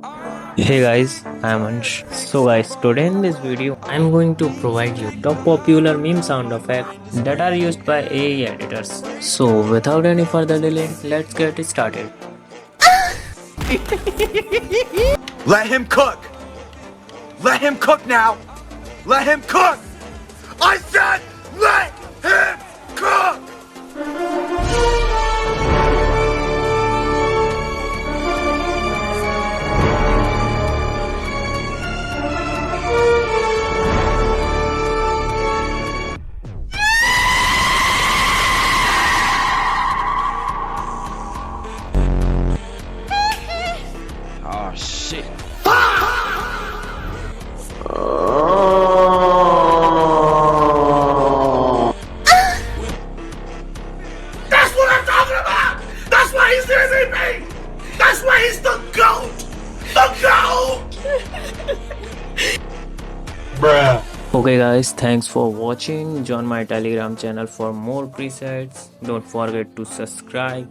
Hey guys, I am Ansh. So guys, today in this video, I am going to provide you top popular meme sound effects that are used by AI editors. So without any further delay, let's get started. Let him cook! Let him cook now! Let him cook! I said let him cook! Oh shit. That's what I'm talking about! That's why he's MVP! That's why he's the GOAT! The GOAT! Bruh. Okay guys, thanks for watching. Join my Telegram channel for more presets. Don't forget to subscribe.